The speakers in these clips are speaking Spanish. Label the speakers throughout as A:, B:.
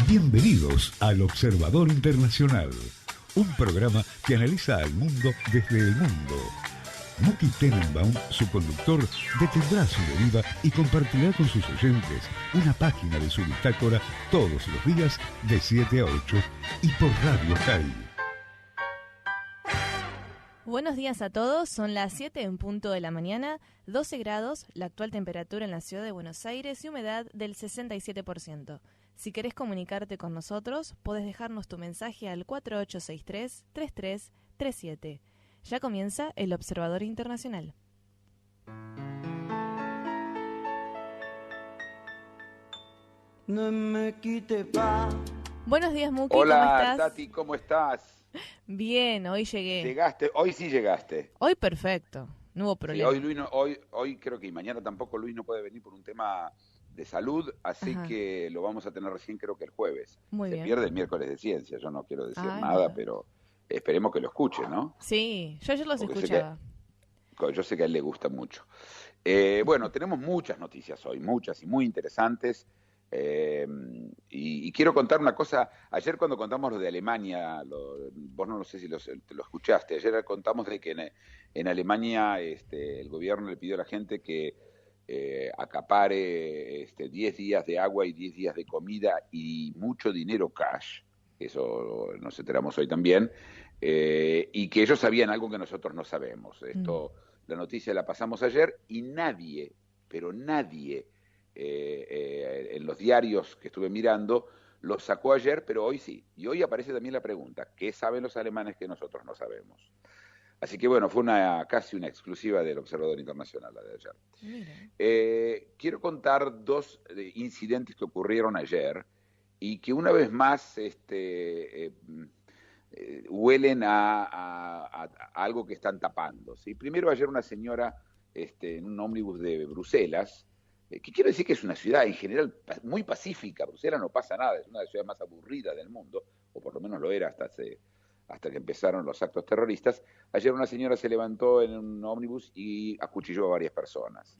A: Bienvenidos al Observador Internacional, un programa que analiza al mundo desde el mundo. Muki Tenenbaum, su conductor, detendrá su deriva y compartirá con sus oyentes una página de su bitácora todos los días de 7 a 8 y por Radio High.
B: Buenos días a todos, son las 7 en punto de la mañana, 12 grados, la actual temperatura en la ciudad de Buenos Aires y humedad del 67%. Si querés comunicarte con nosotros, podés dejarnos tu mensaje al 4863-3337. Ya comienza el Observador Internacional.
C: No me quite pa.
B: Buenos días, Muki,
D: Hola,
B: ¿cómo estás?
D: Tati, ¿cómo estás?
B: Bien, hoy llegué.
D: ¿Llegaste? Hoy sí llegaste.
B: Hoy perfecto, no hubo
D: Sí,
B: problema.
D: hoy Luis no, hoy creo que y mañana tampoco Luis no puede venir por un tema de salud, así
B: Ajá.
D: que lo vamos a tener recién creo que el jueves.
B: Muy
D: Se
B: bien.
D: pierde el miércoles de ciencia, yo no quiero decir
B: Ah,
D: nada,
B: no.
D: pero esperemos que lo escuche, ¿no?
B: Sí, yo ayer los
D: Porque
B: escuchaba.
D: Yo sé que a él le gusta mucho. Bueno, tenemos muchas noticias hoy, muchas y muy interesantes. Y quiero contar una cosa. Ayer cuando contamos lo de Alemania, vos no sé si lo escuchaste, ayer contamos de que en Alemania el gobierno le pidió a la gente que acapare 10 días de agua y 10 días de comida y mucho dinero cash, eso nos enteramos hoy también, y que ellos sabían algo que nosotros no sabemos. La noticia la pasamos ayer y nadie, pero nadie, en los diarios que estuve mirando, lo sacó ayer, pero hoy sí. Y hoy aparece también la pregunta, ¿qué saben los alemanes que nosotros no sabemos? Así que bueno, fue casi una exclusiva del Observador Internacional la de ayer.
B: Mira.
D: Quiero contar dos incidentes que ocurrieron ayer y que una vez más huelen a algo que están tapando, ¿sí? Primero ayer una señora en un ómnibus de Bruselas, que quiero decir que es una ciudad en general muy pacífica. Bruselas no pasa nada, es una de las ciudades más aburridas del mundo, o por lo menos lo era hasta que empezaron los actos terroristas. Ayer una señora se levantó en un ómnibus y acuchilló a varias personas.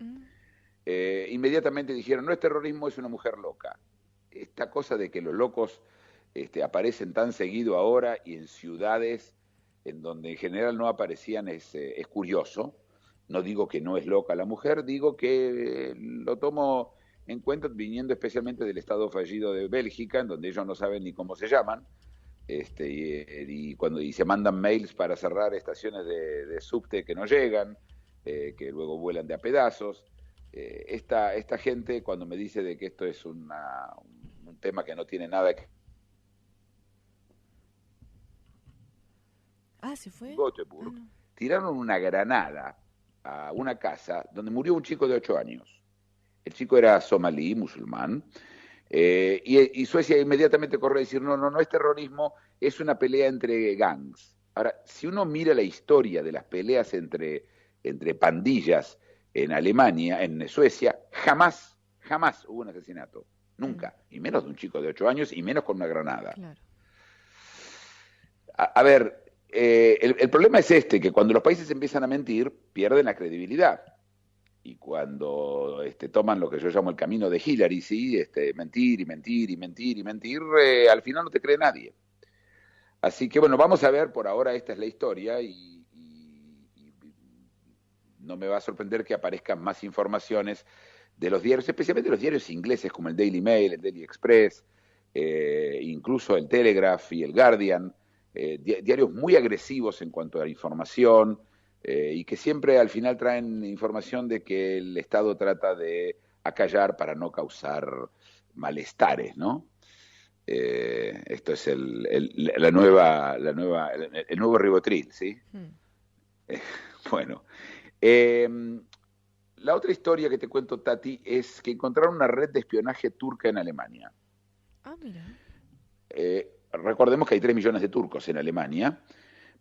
D: Inmediatamente dijeron, no es terrorismo, es una mujer loca. Esta cosa de que los locos aparecen tan seguido ahora y en ciudades en donde en general no aparecían es curioso. No digo que no es loca la mujer, digo que lo tomo en cuenta viniendo especialmente del estado fallido de Bélgica, en donde ellos no saben ni cómo se llaman, y se mandan mails para cerrar estaciones de subte que no llegan, que luego vuelan de a pedazos. Esta gente, cuando me dice de que esto es un tema que no tiene nada que
B: ¿Se fue?
D: Göteborg,
B: No.
D: tiraron una granada a una casa donde murió un chico de 8 años. El chico era somalí, musulmán, y Suecia inmediatamente corre a decir, no es terrorismo, es una pelea entre gangs. Ahora, si uno mira la historia de las peleas entre pandillas en Alemania, en Suecia, jamás hubo un asesinato. Nunca. Y menos de un chico de 8 años y menos con una granada.
B: Claro.
D: A ver, el problema es que cuando los países empiezan a mentir, pierden la credibilidad. Y cuando toman lo que yo llamo el camino de Hillary, ¿sí? Mentir y mentir y mentir y mentir, al final no te cree nadie. Así que bueno, vamos a ver, por ahora esta es la historia y no me va a sorprender que aparezcan más informaciones de los diarios, especialmente los diarios ingleses como el Daily Mail, el Daily Express, incluso el Telegraph y el Guardian, diarios muy agresivos en cuanto a la información, y que siempre al final traen información de que el Estado trata de acallar para no causar malestares, ¿no? Esto es el nuevo ribotril, ¿sí? Bueno, la otra historia que te cuento, Tati, es que encontraron una red de espionaje turca en Alemania.
B: Mira.
D: Recordemos que hay 3 millones de turcos en Alemania,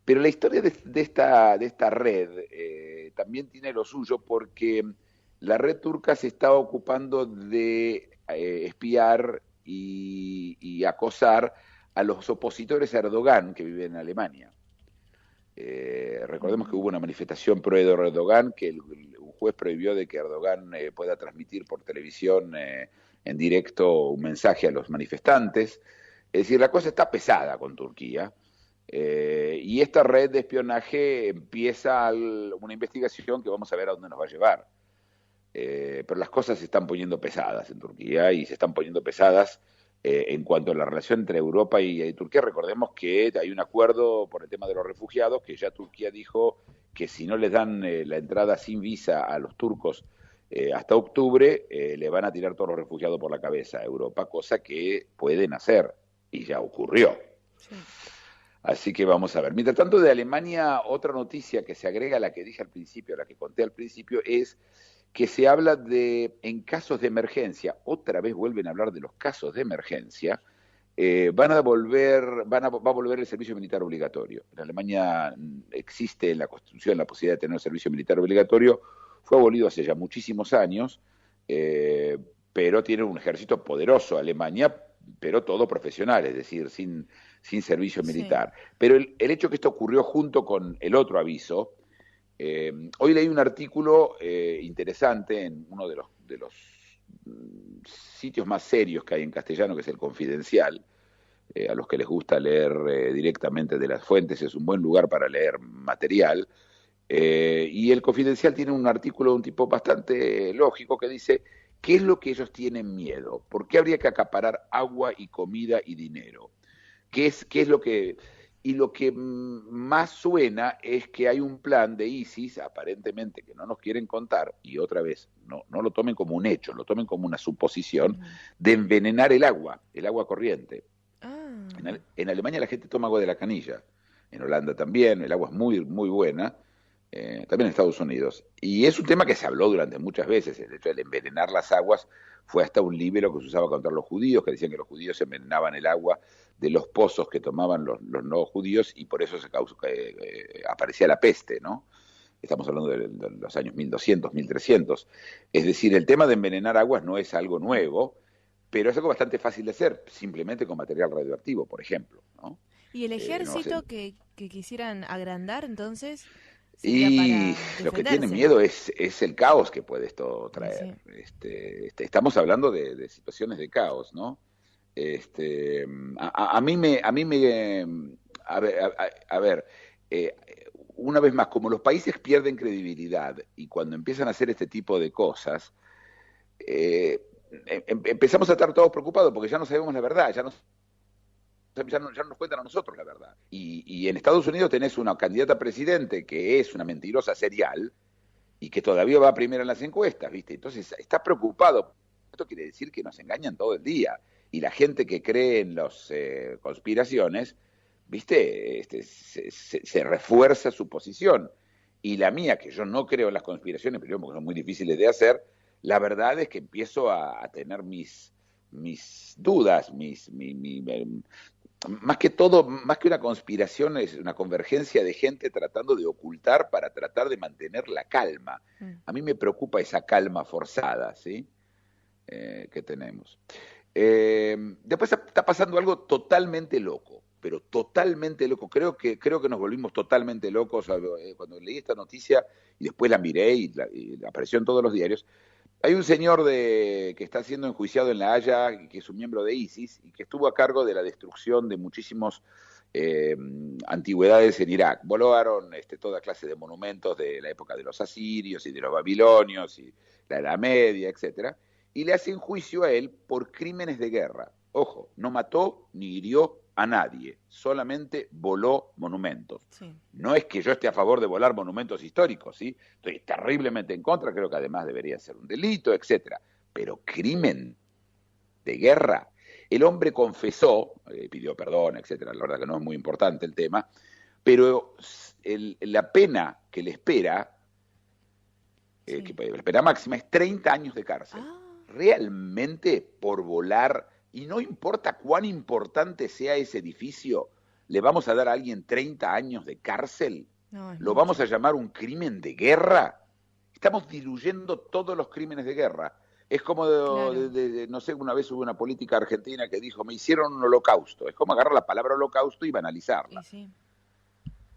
D: pero la historia de esta red también tiene lo suyo, porque la red turca se está ocupando de espiar y acosar a los opositores a Erdogan que viven en Alemania. Recordemos que hubo una manifestación pro Erdogan, que un juez prohibió de que Erdogan pueda transmitir por televisión en directo un mensaje a los manifestantes. Es decir, la cosa está pesada con Turquía. Y esta red de espionaje empieza una investigación que vamos a ver a dónde nos va a llevar. Pero las cosas se están poniendo pesadas en Turquía y se están poniendo pesadas en cuanto a la relación entre Europa y Turquía. Recordemos que hay un acuerdo por el tema de los refugiados, que ya Turquía dijo que si no les dan la entrada sin visa a los turcos hasta octubre, le van a tirar todos los refugiados por la cabeza a Europa, cosa que pueden hacer, y ya ocurrió. Sí. Así que vamos a ver. Mientras tanto, de Alemania, otra noticia que se agrega a la que dije al principio, a la que conté al principio, es que se habla de, en casos de emergencia, otra vez vuelven a hablar de los casos de emergencia, va a volver el servicio militar obligatorio. En Alemania existe en la Constitución la posibilidad de tener un servicio militar obligatorio, fue abolido hace ya muchísimos años, pero tiene un ejército poderoso Alemania, pero todo profesional, es decir, sin servicio militar. Sí. Pero el hecho que esto ocurrió junto con el otro aviso, hoy leí un artículo interesante en uno de los sitios más serios que hay en castellano, que es El Confidencial. A los que les gusta leer directamente de las fuentes, es un buen lugar para leer material. Y El Confidencial tiene un artículo de un tipo bastante lógico que dice: ¿qué es lo que ellos tienen miedo? ¿Por qué habría que acaparar agua y comida y dinero? ¿Qué es lo que...? Y lo que más suena es que hay un plan de ISIS, aparentemente, que no nos quieren contar, y otra vez, no lo tomen como un hecho, lo tomen como una suposición, de envenenar el agua corriente. En Alemania la gente toma agua de la canilla, en Holanda también, el agua es muy, muy buena, también en Estados Unidos. Y es un tema que se habló durante muchas veces, el hecho de envenenar las aguas fue hasta un libelo que se usaba contra los judíos, que decían que los judíos envenenaban el agua de los pozos que tomaban los no judíos, y por eso aparecía la peste, ¿no? Estamos hablando de los años 1200, 1300. Es decir, el tema de envenenar aguas no es algo nuevo, pero es algo bastante fácil de hacer, simplemente con material radioactivo, por ejemplo, ¿no?
B: ¿Y el ejército que quisieran agrandar, entonces?
D: Y lo que tienen miedo es el caos que puede esto traer. Sí. Estamos hablando de situaciones de caos, ¿no? A ver, una vez más, como los países pierden credibilidad y cuando empiezan a hacer este tipo de cosas, empezamos a estar todos preocupados porque ya no sabemos la verdad, ya no nos cuentan a nosotros la verdad. Y en Estados Unidos tenés una candidata a presidente que es una mentirosa serial y que todavía va primera en las encuestas, ¿viste? Entonces está preocupado. Esto quiere decir que nos engañan todo el día. Y la gente que cree en las conspiraciones, ¿viste? Se refuerza su posición. Y la mía, que yo no creo en las conspiraciones, primero porque son muy difíciles de hacer, la verdad es que empiezo a tener mis dudas, más que todo, más que una conspiración, es una convergencia de gente tratando de ocultar para tratar de mantener la calma. A mí me preocupa esa calma forzada, ¿sí? Que tenemos. Después está pasando algo totalmente loco, pero totalmente loco. Creo que nos volvimos totalmente locos cuando leí esta noticia y después la miré y apareció en todos los diarios. Hay un señor que está siendo enjuiciado en La Haya, que es un miembro de ISIS y que estuvo a cargo de la destrucción de muchísimos antigüedades en Irak. Volaron toda clase de monumentos de la época de los asirios y de los babilonios y la Edad Media, etcétera, y le hacen juicio a él por crímenes de guerra. Ojo, no mató ni hirió a nadie, solamente voló monumentos. Sí. No es que yo esté a favor de volar monumentos históricos, ¿sí? Estoy terriblemente en contra, creo que además debería ser un delito, etcétera. Pero crimen de guerra, el hombre confesó, pidió perdón, etcétera. La verdad que no es muy importante el tema, pero la pena que le espera, sí, la pena máxima es 30 años de cárcel. Realmente por volar. Y no importa cuán importante sea ese edificio, ¿le vamos a dar a alguien 30 años de cárcel? No, ¿lo vamos a llamar un crimen de guerra? Estamos diluyendo todos los crímenes de guerra. Es como, claro, no sé, una vez hubo una política argentina que dijo, me hicieron un holocausto. Es como agarrar la palabra holocausto y banalizarla. Sí.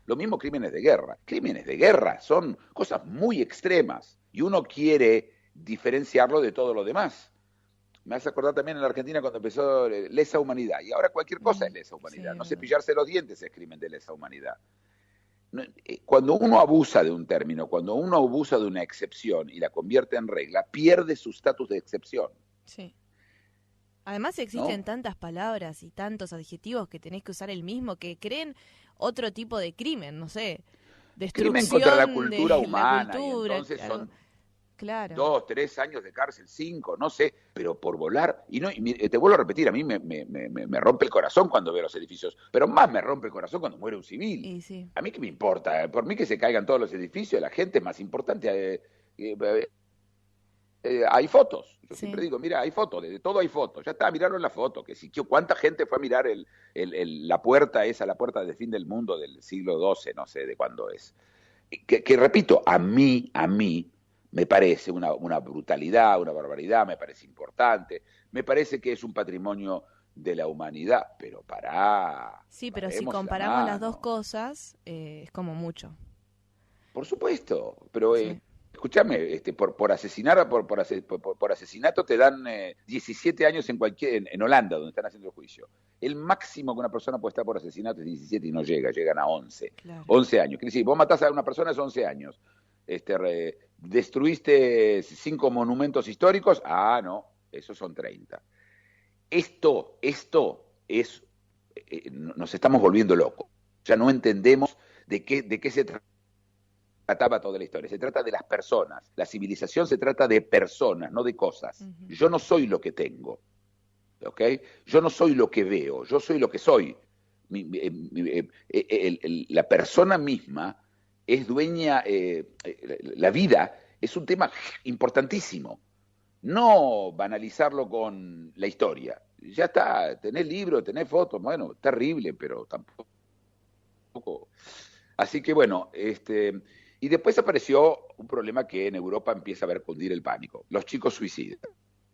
D: Lo mismo crímenes de guerra. Crímenes de guerra son cosas muy extremas y uno quiere diferenciarlo de todo lo demás. Me hace acordar también en la Argentina cuando empezó lesa humanidad. Y ahora cualquier cosa es lesa
B: Sí,
D: humanidad.
B: es
D: No
B: verdad.
D: cepillarse los dientes es crimen de lesa humanidad. Cuando uno abusa de un término, cuando uno abusa de una excepción y la convierte en regla, pierde su estatus de excepción,
B: Sí. Además existen
D: ¿no?
B: tantas palabras y tantos adjetivos que tenés que usar el mismo que creen otro tipo de crimen, no sé,
D: Crimen contra la
B: destrucción
D: cultura
B: de la
D: humana y
B: cultura,
D: entonces
B: algo.
D: son
B: Claro.
D: 2, 3 años de cárcel, 5, no sé, pero por volar. Y no, te vuelvo a repetir, a mí me rompe el corazón cuando veo los edificios, pero más me rompe el corazón cuando muere un civil.
B: Y sí.
D: A mí qué me importa, por mí que se caigan todos los edificios, la gente es más importante. Hay fotos, yo siempre
B: Sí.
D: digo, mira, hay fotos, de todo hay fotos, ya está, miraron la foto, que si cuánta gente fue a mirar la puerta esa, la puerta del fin del mundo del siglo XII, no sé de cuándo es. Que repito, a mí me parece una brutalidad, una barbaridad, me parece importante, me parece que es un patrimonio de la humanidad, pero
B: Sí, pero si
D: paremos la
B: comparamos las dos
D: mano.
B: cosas, es como mucho.
D: Por supuesto, pero
B: Sí.
D: escúchame, por asesinar, por asesinato te dan 17 años en Holanda, donde están haciendo el juicio. El máximo que una persona puede estar por asesinato es 17 y no llegan a 11.
B: Claro.
D: 11 años. Quiere decir, vos matás a una persona es 11 años. Destruiste 5 monumentos históricos, no, esos son 30. Esto es, nos estamos volviendo locos. Ya no entendemos de qué se trataba toda la historia. Se trata de las personas. La civilización se trata de personas, no de cosas.
B: Ujú.
D: Yo no soy lo que tengo, ¿ok? Yo no soy lo que veo, yo soy lo que soy. La persona misma es dueña, la vida es un tema importantísimo. No banalizarlo con la historia. Ya está, tenés libros, tenés fotos, bueno, terrible, pero tampoco. Así que bueno, y después apareció un problema que en Europa empieza a ver cundir el pánico, los chicos suicidas.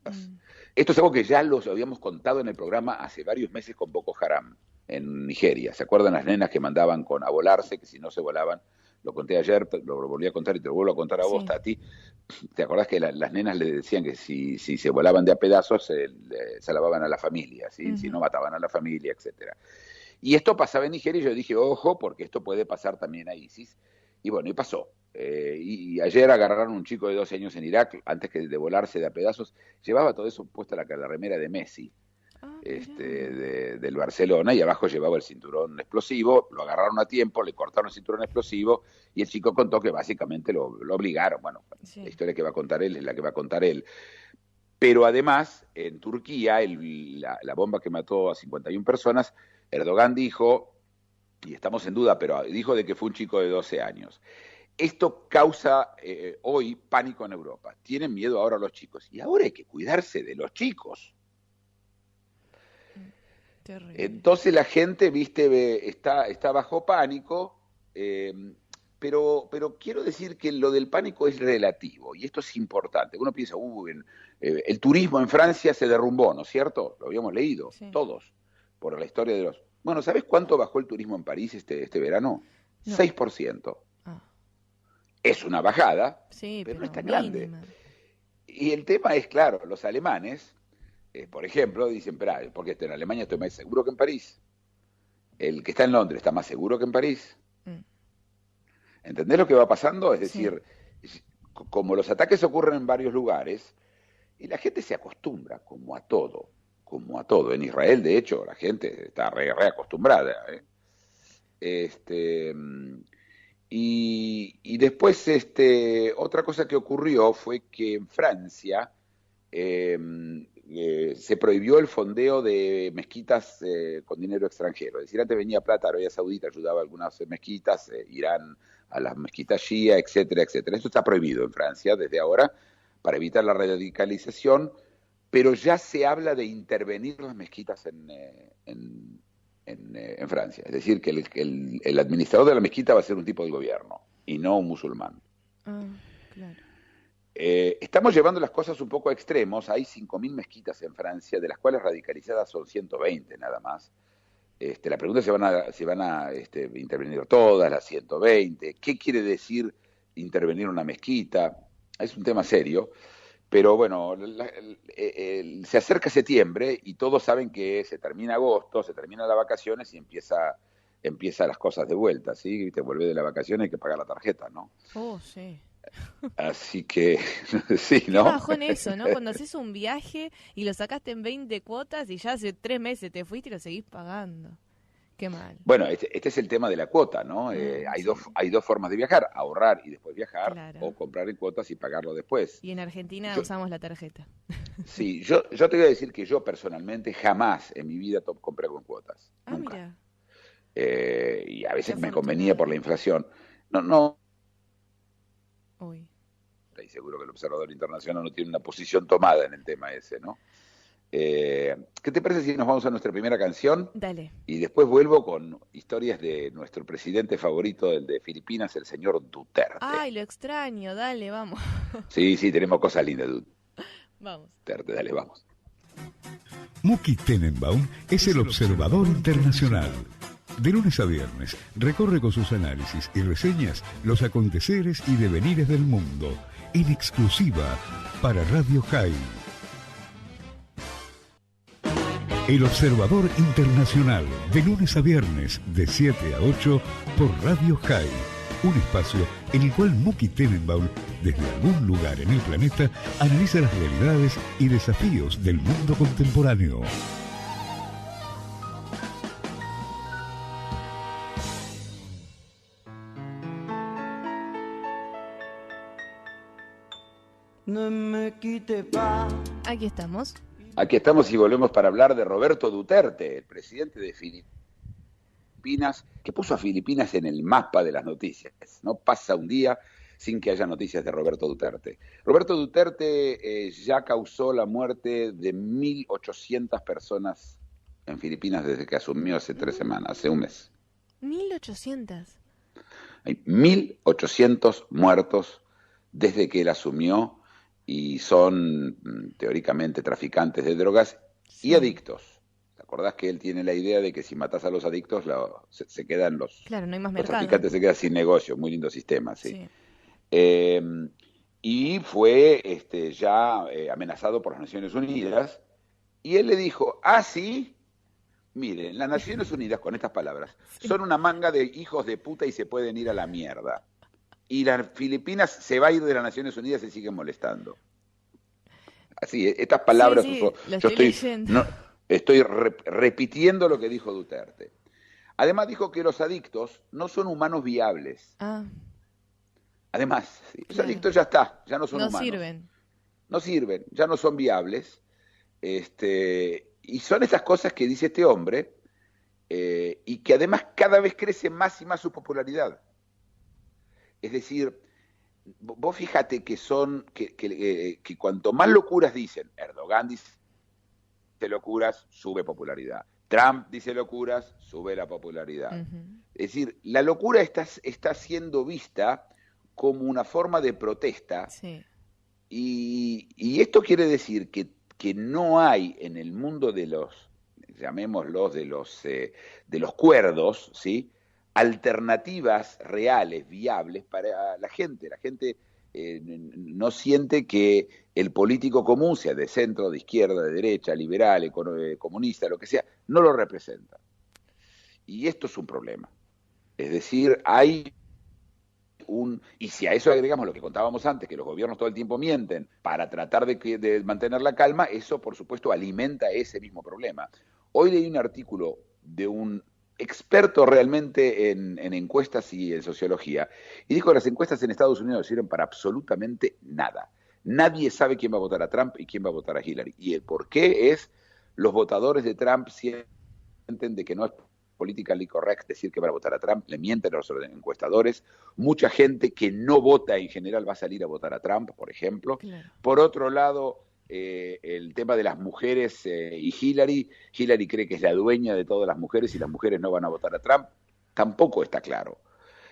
B: Mm.
D: Esto es algo que ya los habíamos contado en el programa hace varios meses con Boko Haram en Nigeria. ¿Se acuerdan las nenas que mandaban a volarse, que si no se volaban? Lo conté ayer, lo volví a contar y te lo vuelvo a contar a vos,
B: Sí.
D: Tati. ¿Te acordás que las nenas le decían que si se volaban de a pedazos se lavaban a la familia, ¿sí? Si
B: Ujú.
D: no mataban a la familia, etcétera? Y esto pasaba en Nigeria y yo dije, ojo, porque esto puede pasar también a ISIS. Y bueno, y pasó. Y ayer agarraron un chico de 12 años en Irak, antes que de volarse de a pedazos, llevaba todo eso puesta la remera de Messi,
B: Ah, mirá.
D: del Barcelona, y abajo llevaba el cinturón explosivo, lo agarraron a tiempo, le cortaron el cinturón explosivo, y el chico contó que básicamente lo obligaron. Bueno, la
B: Sí.
D: historia que va a contar él es la que va a contar él. Pero además, en Turquía, la bomba que mató a 51 personas, Erdogan dijo, y estamos en duda, pero dijo de que fue un chico de 12 años. Esto causa hoy pánico en Europa. Tienen miedo ahora los chicos. Y ahora hay que cuidarse de los chicos.
B: Terrible.
D: Entonces la gente, viste, está bajo pánico, pero quiero decir que lo del pánico es relativo, y esto es importante. Uno piensa, el turismo en Francia se derrumbó, ¿no es cierto? Lo habíamos leído,
B: Sí.
D: todos, por la historia de los... Bueno, ¿sabes cuánto bajó el turismo en París este verano?
B: No.
D: 6%.
B: Ah.
D: Es una bajada,
B: Sí,
D: pero no es
B: pero
D: tan grande.
B: mínima.
D: Y el tema es, claro, los alemanes, por ejemplo, dicen, porque en Alemania estoy más seguro que en París. El que está en Londres está más seguro que en París.
B: Mm.
D: ¿Entendés lo que va pasando? Es
B: Sí.
D: decir, como los ataques ocurren en varios lugares, y la gente se acostumbra, como a todo, como a todo. En Israel, de hecho, la gente está reacostumbrada. Y después, otra cosa que ocurrió fue que en Francia se prohibió el fondeo de mezquitas con dinero extranjero. Es decir, antes venía plata, Arabia Saudita ayudaba a algunas mezquitas, Irán a las mezquitas shia, etcétera, etcétera. Esto está prohibido en Francia desde ahora para evitar la radicalización, pero ya se habla de intervenir las mezquitas en Francia. Es decir, que el administrador de la mezquita va a ser un tipo del gobierno y no un musulmán.
B: Ah, claro.
D: Estamos llevando las cosas un poco a extremos. Hay 5.000 mezquitas en Francia, de las cuales radicalizadas son 120 nada más. La pregunta es si van a intervenir todas las 120. ¿Qué quiere decir intervenir una mezquita? Es un tema serio. Pero bueno, se acerca septiembre y todos saben que se termina agosto, se terminan las vacaciones y empieza las cosas de vuelta, ¿sí? Te vuelve de las vacaciones, hay que pagar la tarjeta, ¿no?
B: Oh, sí.
D: Así que, sí,
B: Qué
D: ¿no?
B: bajón eso, ¿no? Cuando haces un viaje y lo sacaste en 20 cuotas y ya hace 3 meses te fuiste y lo seguís pagando. Qué mal.
D: Bueno, este es el tema de la cuota, ¿no?
B: Sí,
D: Hay dos formas de viajar, ahorrar y después viajar,
B: claro.
D: o comprar en cuotas y pagarlo después.
B: Y en Argentina
D: Yo,
B: usamos la tarjeta.
D: sí, yo te voy a decir que yo personalmente jamás en mi vida compré con cuotas,
B: Ah,
D: nunca.
B: mira,
D: Y a
B: qué
D: veces me convenía por
B: afortunado.
D: la inflación. No,
B: Uy,
D: y seguro que el observador internacional no tiene una posición tomada en el tema ese, ¿no? ¿Qué te parece si nos vamos a nuestra primera canción?
B: dale.
D: Y después vuelvo con historias de nuestro presidente favorito, el de Filipinas, el señor Duterte.
B: Ay, lo extraño, dale, vamos.
D: Sí, tenemos cosas lindas,
B: Vamos.
D: Duterte, dale, vamos.
A: Muki Tenenbaum es el observador internacional. De lunes a viernes, recorre con sus análisis y reseñas los aconteceres y devenires del mundo, en exclusiva para Radio High. El Observador Internacional, de lunes a viernes, de 7 a 8, por Radio High. Un espacio en el cual Muki Tenenbaum, desde algún lugar en el planeta, analiza las realidades y desafíos del mundo contemporáneo.
C: Ne me quitte pas.
B: Aquí estamos.
D: Aquí estamos y volvemos para hablar de Roberto Duterte, el presidente de Filipinas, que puso a Filipinas en el mapa de las noticias. No pasa un día sin que haya noticias de Roberto Duterte. Roberto Duterte ya causó la muerte de 1.800 personas en Filipinas desde que asumió hace 3 semanas, hace un mes.
B: 1800.
D: Hay 1.800 muertos desde que él asumió y son teóricamente traficantes de drogas y adictos. ¿Te acordás que él tiene la idea de que si matas a los adictos se quedan
B: Claro, no hay más
D: los
B: mercado.
D: traficantes se quedan sin negocio? Muy lindo sistema, sí.
B: Sí.
D: Y fue ya amenazado por las Naciones Unidas y él le dijo, sí, miren, las Naciones Unidas, con estas palabras, son una manga de hijos de puta y se pueden ir a la mierda. Y las Filipinas se va a ir de las Naciones Unidas y siguen molestando. Así, estas palabras
B: Sí,
D: usó.
B: lo
D: Yo
B: estoy leyendo.
D: estoy repitiendo lo que dijo Duterte. Además dijo que los adictos no son humanos viables. Además, sí, los adictos ya no son
B: No
D: humanos.
B: sirven.
D: No sirven, ya no son viables. Y son esas cosas que dice este hombre y que además cada vez crece más y más su popularidad. Es decir, vos fíjate que que cuanto más locuras dicen, Erdogan dice locuras, sube popularidad. Trump dice locuras, sube la popularidad. Es decir, la locura está siendo vista como una forma de protesta.
B: Sí.
D: Y esto quiere decir que no hay en el mundo de llamémoslos, de los cuerdos, ¿sí?, alternativas reales, viables para la gente. La gente no siente que el político común, sea de centro, de izquierda, de derecha, liberal, comunista, lo que sea, no lo representa. Y esto es un problema. Es decir, y si a eso agregamos lo que contábamos antes, que los gobiernos todo el tiempo mienten para tratar de mantener la calma, eso por supuesto alimenta ese mismo problema. Hoy leí un artículo de un experto realmente en encuestas y en sociología, y dijo que las encuestas en Estados Unidos no sirven para absolutamente nada. Nadie sabe quién va a votar a Trump y quién va a votar a Hillary. Y el por qué es, los votadores de Trump sienten de que no es politically correct decir que van a votar a Trump, le mienten a los encuestadores. Mucha gente que no vota en general va a salir a votar a Trump, por ejemplo.
B: Claro.
D: Por otro lado, el tema de las mujeres y Hillary cree que es la dueña de todas las mujeres y las mujeres no van a votar a Trump, tampoco está claro.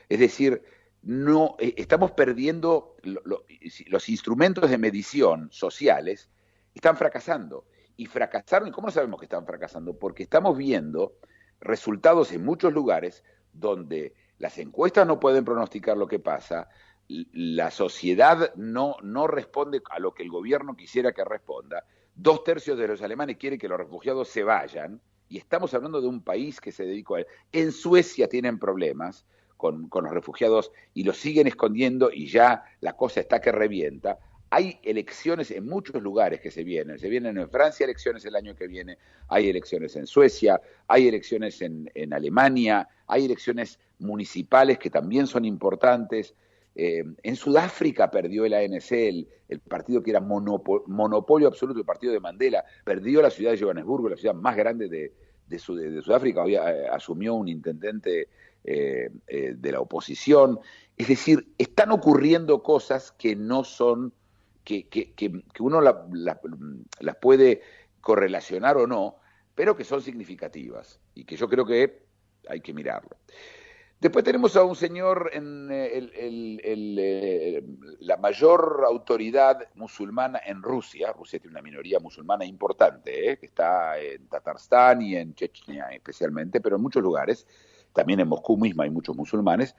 D: Es decir, no estamos perdiendo los instrumentos de medición sociales, están fracasando. Y fracasaron, ¿y cómo sabemos que están fracasando? Porque estamos viendo resultados en muchos lugares donde las encuestas no pueden pronosticar lo que pasa, la sociedad no responde a lo que el gobierno quisiera que responda. 2/3 de los alemanes quieren que los refugiados se vayan, y estamos hablando de un país que se dedicó a él. En Suecia tienen problemas con los refugiados y los siguen escondiendo y ya la cosa está que revienta. Hay elecciones en muchos lugares que se vienen en Francia elecciones el año que viene, hay elecciones en Suecia, hay elecciones en Alemania, hay elecciones municipales que también son importantes. En Sudáfrica perdió el ANC, el partido que era monopolio absoluto, el partido de Mandela, perdió la ciudad de Johannesburgo, la ciudad más grande de Sudáfrica, asumió un intendente de la oposición. Es decir, están ocurriendo cosas que no son, que uno las puede correlacionar o no, pero que son significativas y que yo creo que hay que mirarlo. Después tenemos a un señor en la mayor autoridad musulmana en Rusia. Rusia tiene una minoría musulmana importante, que está en Tatarstán y en Chechnya especialmente, pero en muchos lugares, también en Moscú misma hay muchos musulmanes.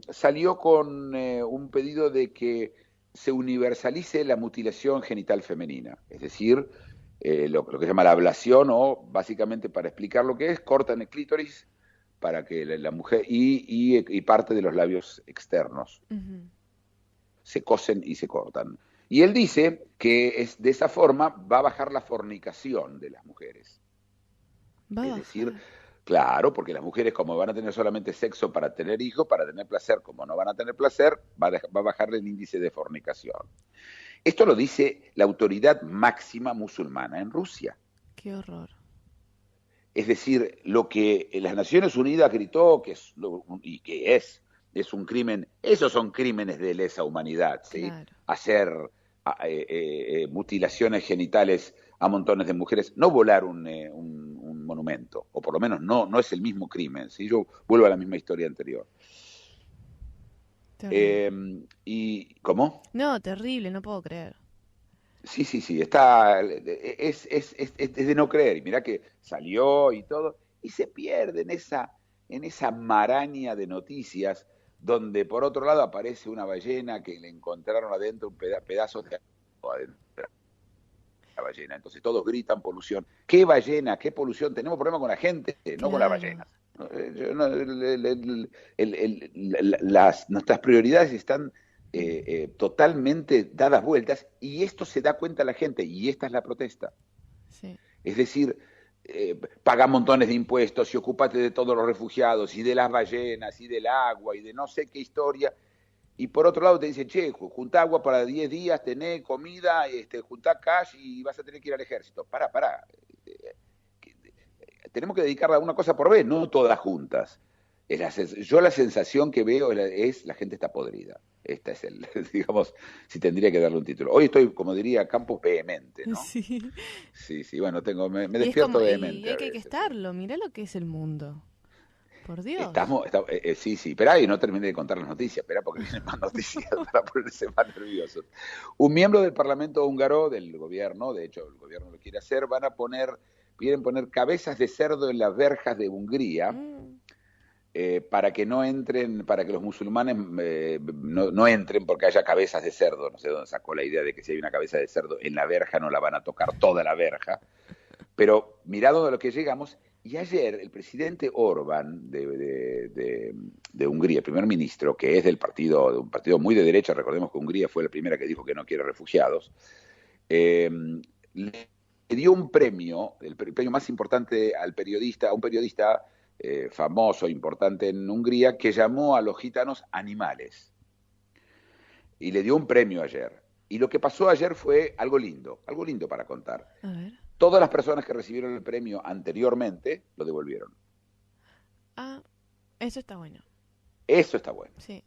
D: Salió con un pedido de que se universalice la mutilación genital femenina, es decir, lo que se llama la ablación, o básicamente, para explicar lo que es, cortan el clítoris para que la mujer y parte de los labios externos se cosen y se cortan. Y él dice que de esa forma va a bajar la fornicación de las mujeres. Es decir, claro, porque las mujeres, como van a tener solamente sexo para tener hijos, para tener placer, como no van a tener placer, va a bajar el índice de fornicación. Esto lo dice la autoridad máxima musulmana en Rusia.
B: ¡Qué horror!
D: Es decir, lo que las Naciones Unidas gritó que es un crimen, esos son crímenes de lesa humanidad, ¿sí?
B: Claro.
D: Hacer mutilaciones genitales a montones de mujeres, no volar un monumento, o por lo menos no es el mismo crimen, ¿sí? Yo vuelvo a la misma historia anterior. ¿Y cómo?
B: No, terrible, no puedo creer.
D: Sí, es de no creer. Y mirá que salió y todo, y se pierde en esa maraña de noticias, donde por otro lado aparece una ballena que le encontraron adentro pedazos de agua adentro de la ballena. Entonces todos gritan polución. ¿Qué ballena? ¿Qué polución? Tenemos problemas con la gente, no con las ballenas. Nuestras prioridades están totalmente dadas vueltas, y esto se da cuenta la gente, y esta es la protesta.
B: Sí.
D: Es decir, paga montones de impuestos y ocúpate de todos los refugiados y de las ballenas y del agua y de no sé qué historia, y por otro lado te dicen, che, juntá agua para 10 días, tenés comida, juntá cash y vas a tener que ir al ejército. Pará. Tenemos que dedicarla a una cosa por vez, no todas juntas. Yo la sensación que veo es la gente está podrida. Esta es digamos, si tendría que darle un título. Hoy estoy, como diría Campos, vehemente, ¿no?
B: Sí.
D: Sí, bueno, me despierto vehemente.
B: Y hay que estarlo, mirá lo que es el mundo. Por Dios.
D: Sí, esperá, y no terminé de contar las noticias, esperá, porque vienen más noticias para ponerse más nerviosos. Un miembro del Parlamento húngaro, del gobierno, de hecho el gobierno lo quiere hacer, quieren poner cabezas de cerdo en las verjas de Hungría, para que no entren, para que los musulmanes no entren porque haya cabezas de cerdo. No sé dónde sacó la idea de que si hay una cabeza de cerdo en la verja no la van a tocar toda la verja. Pero mirá dónde lo que llegamos. Y ayer el presidente Orbán de Hungría, el primer ministro, que es de un partido muy de derecha, recordemos que Hungría fue la primera que dijo que no quiere refugiados, le dio un premio, el premio más importante a un periodista famoso, importante en Hungría, que llamó a los gitanos animales. Y le dio un premio ayer. Y lo que pasó ayer fue algo lindo para contar.
B: A ver.
D: Todas las personas que recibieron el premio anteriormente lo devolvieron.
B: Ah, eso está bueno.
D: Eso está bueno.
B: Sí.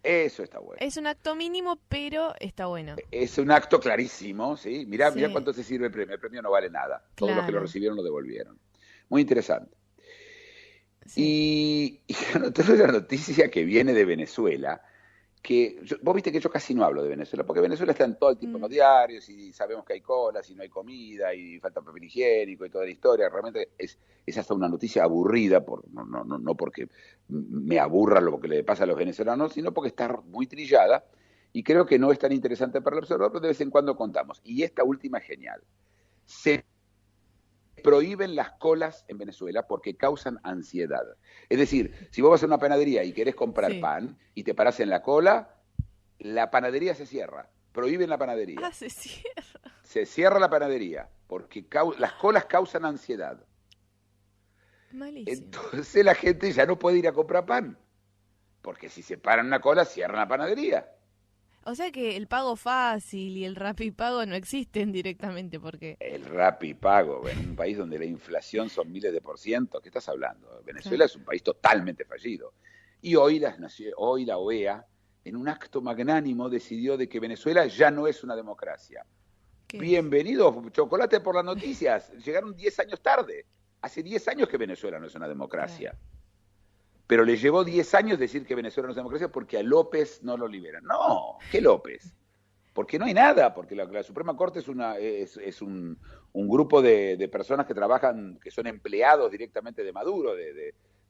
D: Eso está bueno.
B: Es un acto mínimo, pero está bueno.
D: Es un acto clarísimo, ¿sí? Mirá
B: Sí.
D: cuánto se sirve el premio. El premio no vale nada. Todos
B: Claro.
D: los que lo recibieron lo devolvieron. Muy interesante.
B: Sí.
D: Y otra noticia que viene de Venezuela, vos viste que yo casi no hablo de Venezuela, porque Venezuela está en todo el tiempo en los diarios y sabemos que hay colas y no hay comida y falta papel higiénico y toda la historia. Realmente es hasta una noticia aburrida, no porque me aburra lo que le pasa a los venezolanos, sino porque está muy trillada y creo que no es tan interesante para el observador, pero de vez en cuando contamos. Y esta última es genial. Se prohíben las colas en Venezuela porque causan ansiedad. Es decir, si vos vas a una panadería y querés comprar pan y te parás en la cola, la panadería se cierra. Prohíben la panadería.
B: Ah, se cierra.
D: Se cierra la panadería porque las colas causan ansiedad.
B: Malísimo.
D: Entonces la gente ya no puede ir a comprar pan. Porque si se paran una cola, cierran la panadería.
B: O sea que el pago fácil y el Rapipago no existen directamente, porque...
D: El Rapipago, en un país donde la inflación son miles de %, ¿qué estás hablando? Venezuela es un país totalmente fallido. Y hoy la OEA, en un acto magnánimo, decidió de que Venezuela ya no es una democracia. Bienvenido, chocolate por las noticias. Llegaron 10 años tarde. Hace 10 años que Venezuela no es una democracia. Pero le llevó 10 años decir que Venezuela no es democracia porque a López no lo liberan. No, ¿qué López? Porque no hay nada, porque la Suprema Corte es un grupo de personas que trabajan, que son empleados directamente de Maduro,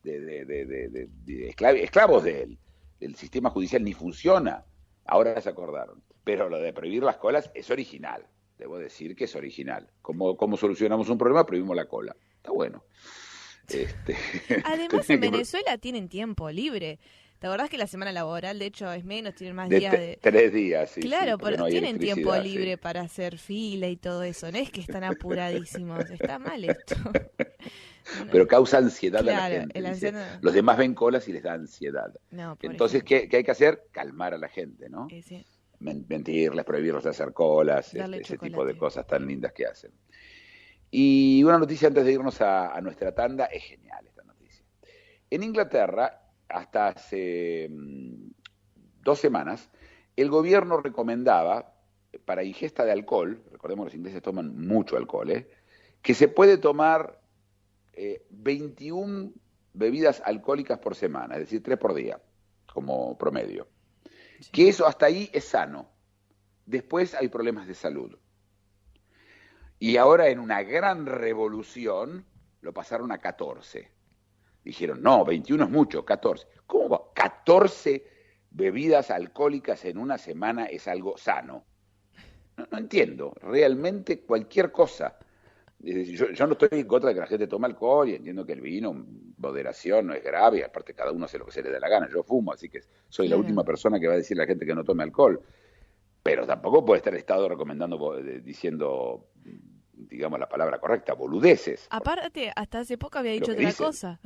D: esclavos de él. El sistema judicial ni funciona. Ahora se acordaron. Pero lo de prohibir las colas es original. Debo decir que es original. ¿Cómo solucionamos un problema? Prohibimos la cola. Está bueno.
B: Además, en Venezuela tienen tiempo libre. ¿Te acordás que la semana laboral, de hecho, es menos, tienen más días de...
D: 3 días, sí.
B: Claro,
D: sí,
B: pero
D: no
B: tienen tiempo libre para hacer fila y todo eso. No es que están apuradísimos. Está mal esto.
D: Pero causa ansiedad
B: claro,
D: a la gente.
B: ansiedad...
D: Los demás ven colas y les da ansiedad.
B: No,
D: entonces, ¿qué hay que hacer? Calmar a la gente, ¿no?
B: Sí.
D: Mentirles, prohibirles de hacer colas, ese tipo de cosas tan lindas que hacen. Y una noticia antes de irnos a nuestra tanda, es genial esta noticia. En Inglaterra, hasta hace 2 semanas, el gobierno recomendaba, para ingesta de alcohol, recordemos que los ingleses toman mucho alcohol, que se puede tomar 21 bebidas alcohólicas por semana, es decir, 3 por día, como promedio. Sí. Que eso hasta ahí es sano. Después hay problemas de salud. Y ahora en una gran revolución lo pasaron a 14. Dijeron, no, 21 es mucho, 14. ¿Cómo va? 14 bebidas alcohólicas en una semana es algo sano. No entiendo, realmente cualquier cosa. Yo no estoy en contra de que la gente tome alcohol y entiendo que el vino, moderación, no es grave, y aparte cada uno hace lo que se le dé la gana. Yo fumo, así que soy la última persona que va a decir a la gente que no tome alcohol. Pero tampoco puede estar el Estado recomendando, diciendo, digamos la palabra correcta, boludeces.
B: Aparte, hasta hace poco había dicho otra cosa.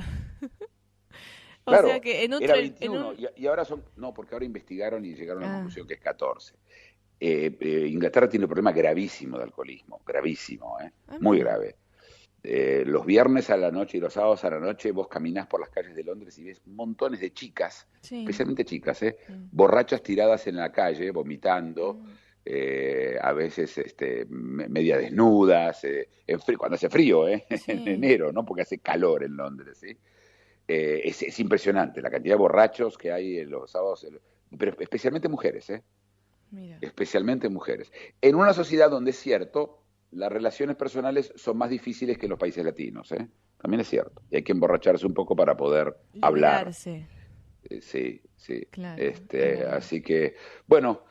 D: Claro,
B: sea que
D: era 21 y ahora son... No, porque ahora investigaron y llegaron a la conclusión que es 14. Inglaterra tiene un problema gravísimo de alcoholismo, gravísimo, muy grave. Los viernes a la noche y los sábados a la noche vos caminás por las calles de Londres y ves montones de chicas, especialmente chicas, borrachas tiradas en la calle, vomitando, a veces media desnudas, cuando hace frío, en enero, ¿no? Porque hace calor en Londres, ¿sí? Es impresionante la cantidad de borrachos que hay en los sábados, pero especialmente mujeres, Mira. Especialmente mujeres. En una sociedad donde es cierto, las relaciones personales son más difíciles que en los países latinos, también es cierto. Y hay que emborracharse un poco para poder hablar. Sí. Claro, así que, bueno,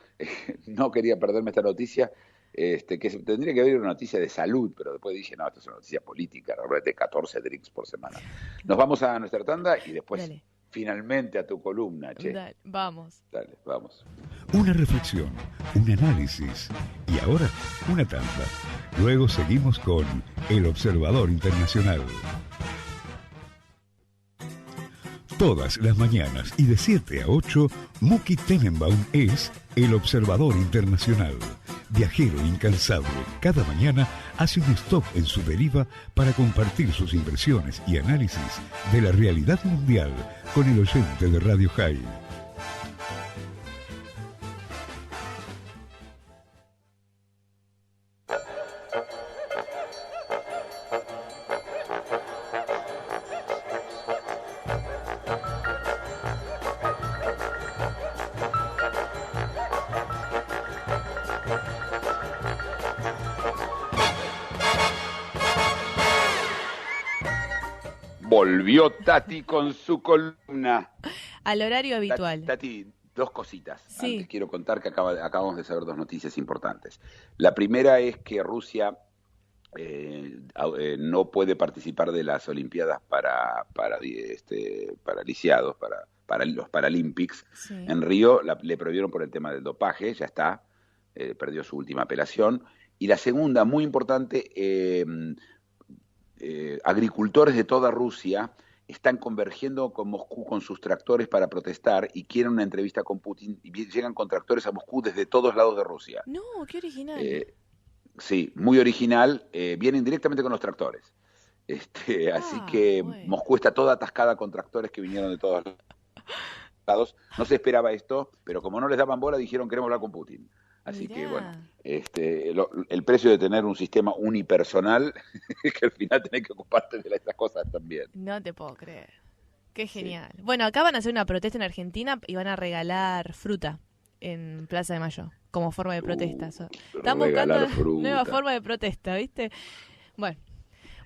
D: no quería perderme esta noticia, que tendría que haber una noticia de salud, pero después dije, no, esto es una noticia política, realmente 14 drinks por semana. Nos vamos a nuestra tanda y después... Dale. Finalmente a tu columna, che.
B: Dale, vamos.
D: Dale, vamos.
A: Una reflexión, un análisis y ahora una tanda. Luego seguimos con El Observador Internacional. Todas las mañanas y de 7 a 8, Muki Tenenbaum es El Observador Internacional. Viajero incansable, cada mañana hace un stop en su deriva para compartir sus impresiones y análisis de la realidad mundial con el oyente de Radio High.
D: Volvió Tati con su columna.
B: Al horario habitual.
D: Tati, dos cositas.
B: Sí.
D: Antes quiero contar que acabamos de saber dos noticias importantes. La primera es que Rusia no puede participar de las Olimpiadas para lisiados, para los Paralympics.
B: Sí.
D: En Río le prohibieron por el tema del dopaje, ya está, perdió su última apelación. Y la segunda, muy importante, agricultores de toda Rusia están convergiendo con Moscú con sus tractores para protestar y quieren una entrevista con Putin y llegan con tractores a Moscú desde todos lados de Rusia.
B: No, qué original.
D: Sí, muy original, vienen directamente con los tractores. Así que
B: bueno.
D: Moscú está toda atascada con tractores que vinieron de todos lados. No se esperaba esto, pero como no les daban bola, dijeron queremos hablar con Putin. Así que bueno, el precio de tener un sistema unipersonal es que al final tenés que ocuparte de estas cosas también.
B: No te puedo creer. Qué genial. Sí. Bueno, acá van a hacer una protesta en Argentina y van a regalar fruta en Plaza de Mayo como forma de protesta. Están buscando nueva forma de protesta, ¿viste? Bueno,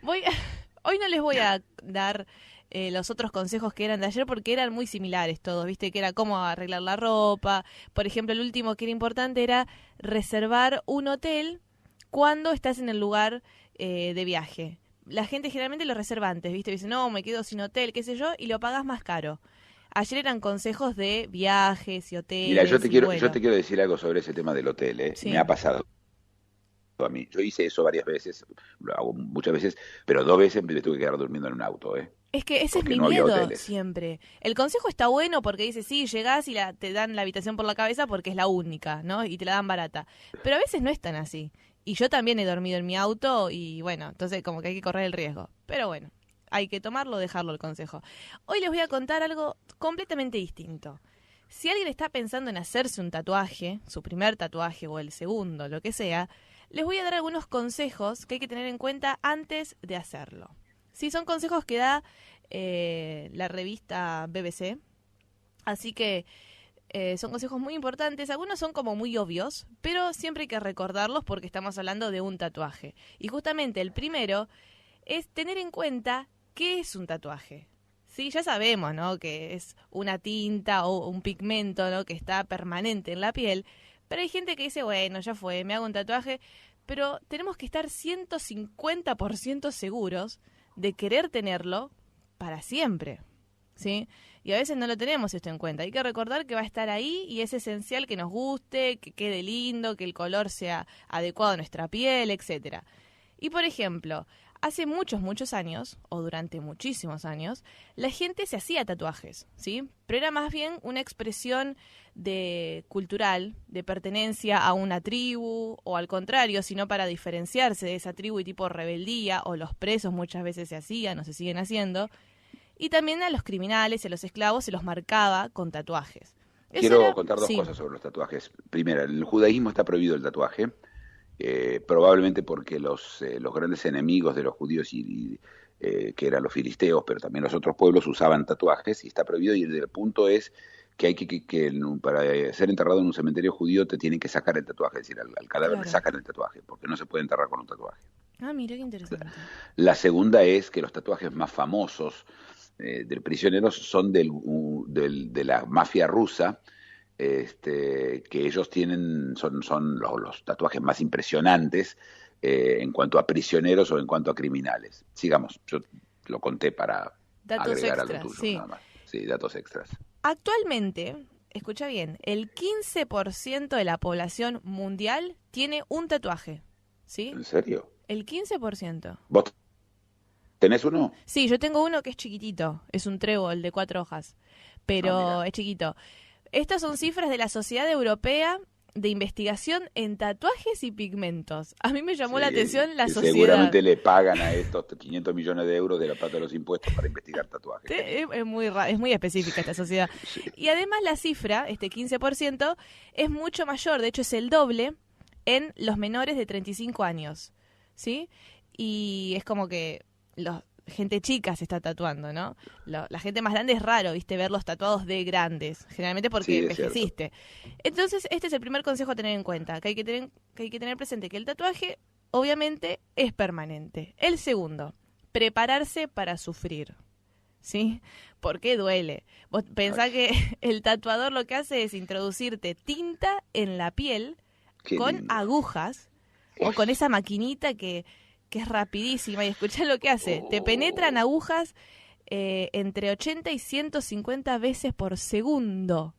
B: hoy no les voy a dar los otros consejos que eran de ayer porque eran muy similares todos, ¿viste? Que era cómo arreglar la ropa. Por ejemplo, el último que era importante era reservar un hotel cuando estás en el lugar de viaje. La gente generalmente lo reserva antes, ¿viste? Dice, no, me quedo sin hotel, qué sé yo, y lo pagás más caro. Ayer eran consejos de viajes y hoteles.
D: Mira, yo te quiero decir algo sobre ese tema del hotel, ¿eh? Sí. Me ha pasado a mí. Yo hice eso varias veces, lo hago muchas veces, pero 2 veces me tuve que quedar durmiendo en un auto, ¿eh?
B: Es que ese porque es mi miedo siempre. El consejo está bueno porque dice, sí, llegás y te dan la habitación por la cabeza porque es la única, ¿no? Y te la dan barata. Pero a veces no es tan así. Y yo también he dormido en mi auto y bueno, entonces como que hay que correr el riesgo. Pero bueno, hay que tomarlo o dejarlo el consejo. Hoy les voy a contar algo completamente distinto. Si alguien está pensando en hacerse un tatuaje, su primer tatuaje o el segundo, lo que sea, les voy a dar algunos consejos que hay que tener en cuenta antes de hacerlo. Sí, son consejos que da la revista BBC, así que son consejos muy importantes. Algunos son como muy obvios, pero siempre hay que recordarlos porque estamos hablando de un tatuaje. Y justamente el primero es tener en cuenta qué es un tatuaje. Sí, ya sabemos, ¿no? Que es una tinta o un pigmento, ¿no? Que está permanente en la piel, pero hay gente que dice, bueno, ya fue, me hago un tatuaje, pero tenemos que estar 150% seguros de querer tenerlo para siempre, ¿sí? Y a veces no lo tenemos esto en cuenta. Hay que recordar que va a estar ahí y es esencial que nos guste, que quede lindo, que el color sea adecuado a nuestra piel, etcétera. Y por ejemplo, hace muchos años, o durante muchísimos años, la gente se hacía tatuajes, ¿sí? Pero era más bien una expresión cultural, de pertenencia a una tribu, o al contrario, sino para diferenciarse de esa tribu y tipo rebeldía, o los presos muchas veces se hacían o se siguen haciendo, y también a los criminales y a los esclavos se los marcaba con tatuajes.
D: Quiero contar dos cosas sobre los tatuajes. Primero, en el judaísmo está prohibido el tatuaje, probablemente porque los grandes enemigos de los judíos que eran los filisteos, pero también los otros pueblos usaban tatuajes y está prohibido, y el punto es que hay que para ser enterrado en un cementerio judío te tienen que sacar el tatuaje, es decir, al cadáver le sacan el tatuaje, porque no se puede enterrar con un tatuaje.
B: Ah, mira qué interesante.
D: La segunda es que los tatuajes más famosos del prisionero son de la mafia rusa, que ellos tienen, son los tatuajes más impresionantes en cuanto a prisioneros o en cuanto a criminales. Sigamos, yo lo conté para
B: datos
D: agregar
B: extras,
D: a lo tuyo,
B: sí.
D: Nada más. Sí, datos extras.
B: Actualmente, escucha bien, el 15% de la población mundial tiene un tatuaje, ¿sí?
D: ¿En serio?
B: El 15%.
D: ¿Vos tenés uno?
B: Sí, yo tengo uno que es chiquitito, es un trébol de 4 hojas, pero es chiquito. Estas son cifras de la Sociedad Europea de Investigación en Tatuajes y Pigmentos. A mí me llamó la atención la sociedad.
D: Seguramente le pagan a estos 500 millones de euros de la plata de los impuestos para investigar tatuajes.
B: Es muy específica esta sociedad. Sí. Y además la cifra, este 15%, es mucho mayor, de hecho es el doble en los menores de 35 años, ¿sí? Y es como que gente chica se está tatuando, ¿no? La gente más grande es raro, ¿viste? Verlos tatuados de grandes, generalmente porque envejeciste. Entonces, este es el primer consejo a tener en cuenta, que hay que tener presente que el tatuaje, obviamente, es permanente. El segundo, prepararse para sufrir, ¿sí? Porque duele. Vos pensás que el tatuador lo que hace es introducirte tinta en la piel con
D: lindo.
B: Agujas o con esa maquinita que es rapidísima, y escuchá lo que hace. Te penetran agujas entre 80 y 150 veces por segundo.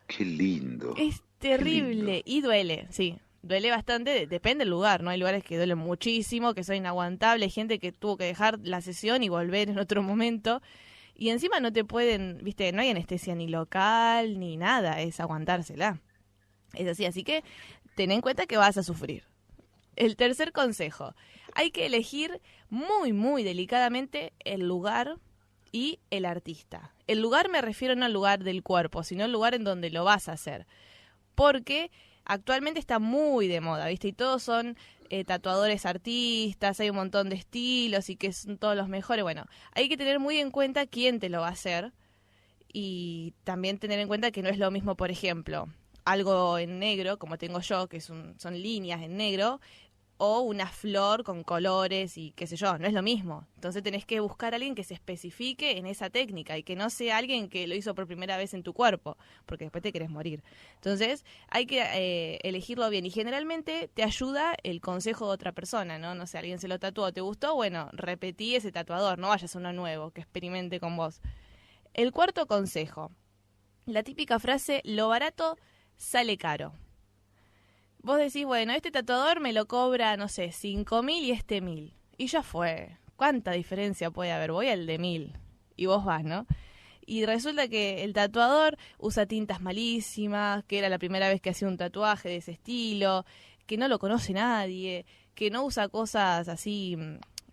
D: Qué lindo.
B: Es terrible y duele, sí. Duele bastante, depende del lugar, ¿no? Hay lugares que duelen muchísimo, que son inaguantables, hay gente que tuvo que dejar la sesión y volver en otro momento. Y encima no te pueden, viste, no hay anestesia ni local ni nada, es aguantársela. Es así, así que ten en cuenta que vas a sufrir. El tercer consejo, hay que elegir muy, muy delicadamente el lugar y el artista. El lugar me refiero no al lugar del cuerpo, sino al lugar en donde lo vas a hacer. Porque actualmente está muy de moda, ¿viste? Y todos son tatuadores artistas, hay un montón de estilos y que son todos los mejores. Bueno, hay que tener muy en cuenta quién te lo va a hacer y también tener en cuenta que no es lo mismo, por ejemplo, algo en negro, como tengo yo, que son líneas en negro, o una flor con colores y qué sé yo, no es lo mismo. Entonces tenés que buscar a alguien que se especifique en esa técnica y que no sea alguien que lo hizo por primera vez en tu cuerpo, porque después te querés morir. Entonces hay que elegirlo bien y generalmente te ayuda el consejo de otra persona, ¿no? No sé, alguien se lo tatuó, ¿te gustó? Bueno, repetí ese tatuador, no vayas a uno nuevo, que experimente con vos. El cuarto consejo, la típica frase, lo barato sale caro. Vos decís, bueno, este tatuador me lo cobra, no sé, 5.000 y este 1.000. Y ya fue. ¿Cuánta diferencia puede haber? Voy al de 1.000. Y vos vas, ¿no? Y resulta que el tatuador usa tintas malísimas, que era la primera vez que hacía un tatuaje de ese estilo, que no lo conoce nadie, que no usa cosas así,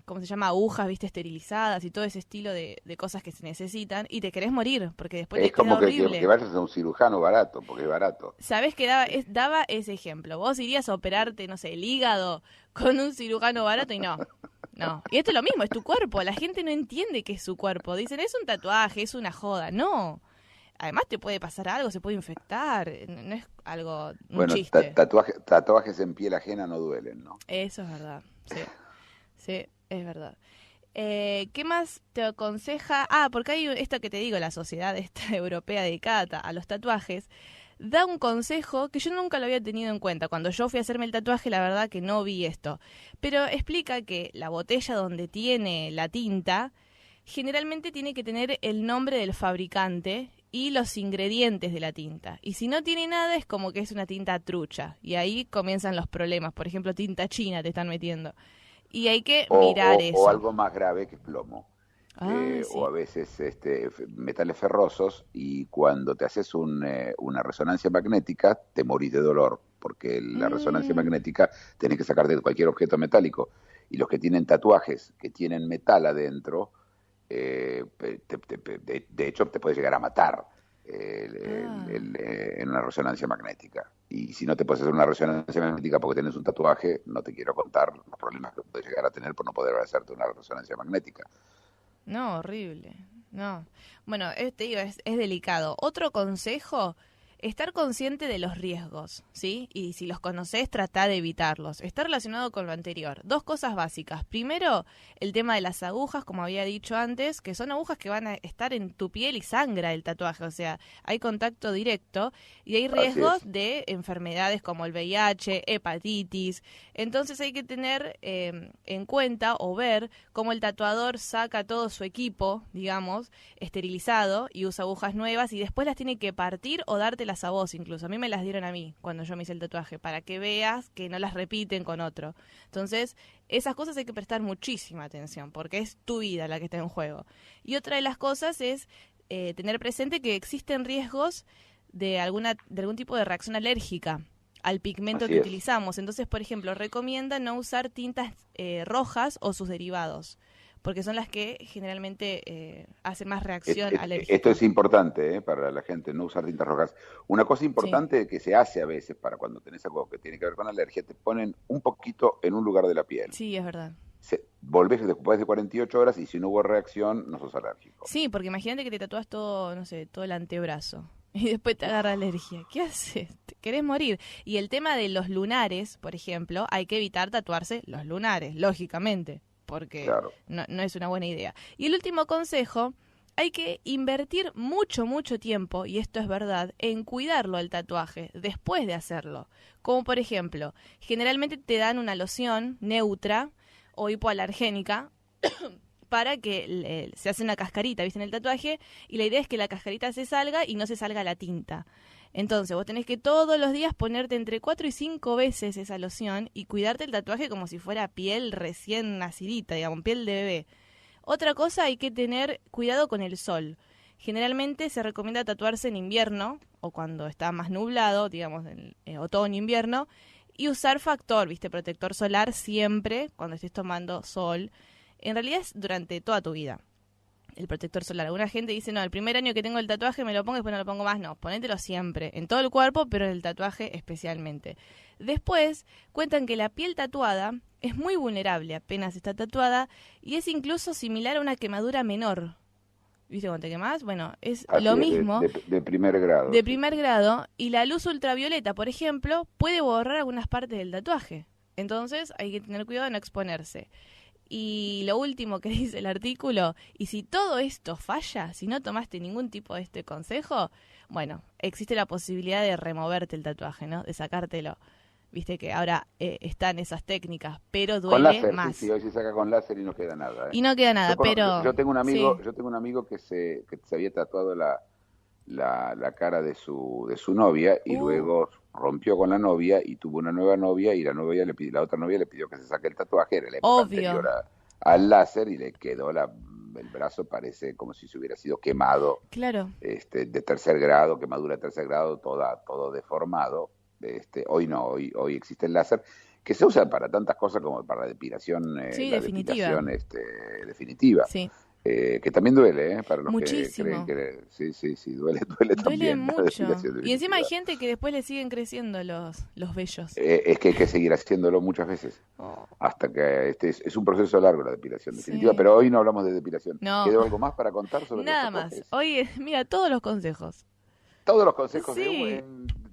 B: ¿cómo se llama? Agujas, viste, esterilizadas y todo ese estilo de cosas que se necesitan, y te querés morir, porque después te queda horrible.
D: Que vayas a un cirujano barato, porque es barato.
B: ¿Sabés que daba ese ejemplo? Vos irías a operarte, no sé, el hígado con un cirujano barato y no. Y esto es lo mismo, es tu cuerpo. La gente no entiende que es su cuerpo. Dicen, es un tatuaje, es una joda. No. Además te puede pasar algo, se puede infectar. No es algo, un chiste.
D: Tatuajes en piel ajena no duelen, ¿no?
B: Eso es verdad, sí, es verdad. ¿Qué más te aconseja? Porque hay esto que te digo, la sociedad esta europea dedicada a los tatuajes, da un consejo que yo nunca lo había tenido en cuenta. Cuando yo fui a hacerme el tatuaje, la verdad que no vi esto. Pero explica que la botella donde tiene la tinta, generalmente tiene que tener el nombre del fabricante y los ingredientes de la tinta. Y si no tiene nada, es como que es una tinta trucha. Y ahí comienzan los problemas. Por ejemplo, tinta china te están metiendo. Y hay que mirar eso.
D: O algo más grave que es plomo.
B: Sí.
D: O a veces metales ferrosos, y cuando te haces una resonancia magnética te morís de dolor, porque la resonancia magnética tenés que sacar de cualquier objeto metálico, y los que tienen tatuajes que tienen metal adentro, de hecho te puede llegar a matar en una resonancia magnética. Y si no te puedes hacer una resonancia magnética porque tienes un tatuaje, no te quiero contar los problemas que puedes llegar a tener por no poder hacerte una resonancia magnética.
B: No, horrible. No. Bueno, te digo, es delicado. Otro consejo, estar consciente de los riesgos, ¿sí? Y si los conocés, trata de evitarlos. Está relacionado con lo anterior. Dos cosas básicas. Primero, el tema de las agujas, como había dicho antes, que son agujas que van a estar en tu piel y sangra el tatuaje. O sea, hay contacto directo y hay riesgos de enfermedades como el VIH, hepatitis. Entonces hay que tener en cuenta o ver cómo el tatuador saca todo su equipo, digamos, esterilizado, y usa agujas nuevas y después las tiene que partir o dártelas a vos incluso. A mí me las dieron a mí cuando yo me hice el tatuaje, para que veas que no las repiten con otro. Entonces, esas cosas hay que prestar muchísima atención, porque es tu vida la que está en juego. Y otra de las cosas es tener presente que existen riesgos de algún tipo de reacción alérgica al pigmento que utilizamos. Entonces, por ejemplo, recomienda no usar tintas rojas o sus derivados, porque son las que generalmente hacen más reacción alérgica.
D: Esto es importante para la gente, no usar tintas rojas. Una cosa importante que se hace a veces para cuando tenés algo que tiene que ver con alergia, te ponen un poquito en un lugar de la piel.
B: Sí, es verdad.
D: Volvés después de 48 horas y si no hubo reacción, no sos alérgico.
B: Sí, porque imagínate que te tatúas todo, no sé, todo el antebrazo y después te agarra alergia. ¿Qué haces? Te querés morir. Y el tema de los lunares, por ejemplo, hay que evitar tatuarse los lunares, lógicamente, porque no es una buena idea. Y el último consejo hay que invertir mucho, mucho tiempo, y esto es verdad, en cuidarlo el tatuaje después de hacerlo. Como por ejemplo, generalmente te dan una loción neutra o hipoalergénica para que se hace una cascarita, ¿viste? En el tatuaje, y la idea es que la cascarita se salga y no se salga la tinta. Entonces vos tenés que todos los días ponerte entre 4 y 5 veces esa loción y cuidarte el tatuaje como si fuera piel recién nacidita, digamos, piel de bebé. Otra cosa, hay que tener cuidado con el sol. Generalmente se recomienda tatuarse en invierno o cuando está más nublado, digamos en otoño, invierno, y usar factor, ¿viste? Protector solar siempre cuando estés tomando sol. En realidad es durante toda tu vida el protector solar. Alguna gente dice, no, el primer año que tengo el tatuaje me lo pongo y después no lo pongo más. No, ponételo siempre, en todo el cuerpo, pero en el tatuaje especialmente. Después, cuentan que la piel tatuada es muy vulnerable apenas está tatuada y es incluso similar a una quemadura menor. ¿Viste cuando te quemás? Bueno, es
D: Así
B: lo
D: es,
B: mismo.
D: De primer grado.
B: De primer grado, y la luz ultravioleta, por ejemplo, puede borrar algunas partes del tatuaje. Entonces hay que tener cuidado de no exponerse. Y lo último que dice el artículo, y si todo esto falla, si no tomaste ningún tipo de este consejo, bueno, existe la posibilidad de removerte el tatuaje, ¿no? De sacártelo. Viste que ahora están esas técnicas, pero duele
D: con láser,
B: más.
D: sí, hoy se saca con láser y no queda nada.
B: Y no queda nada, pero...
D: Yo tengo un amigo,
B: sí.
D: yo tengo un amigo que se había tatuado la cara de su novia y luego rompió con la novia y tuvo una nueva novia y la otra novia le pidió que se saque el tatuaje, era la época anterior al láser y le quedó el brazo, parece como si se hubiera sido quemado.
B: Claro.
D: De tercer grado, quemadura de tercer grado, todo deformado. Hoy no, hoy existe el láser que se usa para tantas cosas como para la depilación,
B: sí,
D: la
B: definitiva.
D: depilación definitiva.
B: Sí.
D: Que también duele, para los
B: muchísimo.
D: que creen que sí, duele también.
B: Mucho. Y encima hay gente que después le siguen creciendo los vellos.
D: Es que hay que seguir haciéndolo muchas veces. Hasta que es un proceso largo la depilación definitiva, pero hoy no hablamos de depilación.
B: No.
D: ¿Quedó algo más para contar sobre
B: nada
D: los tatuajes?
B: más. Hoy, mira, todos los consejos.
D: Todos los consejos
B: sí.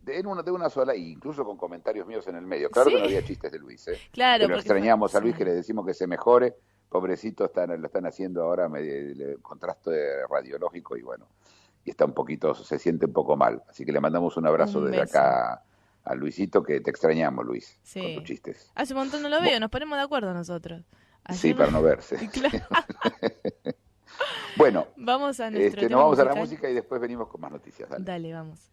D: de una sola, incluso con comentarios míos en el medio. Claro, sí. Que no había chistes de Luis,
B: Claro.
D: Pero extrañamos a Luis, que le decimos que se mejore. Pobrecito, lo están haciendo ahora contraste radiológico y bueno, y está se siente un poco mal. Así que le mandamos un abrazo desde acá a Luisito, que te extrañamos, Luis, con tus chistes.
B: Hace un montón no lo veo, nos ponemos de acuerdo nosotros.
D: Sí, para no verse.
B: Claro.
D: Bueno,
B: vamos a nuestro
D: nos vamos musical. A la música y después venimos con más noticias.
B: Dale, vamos.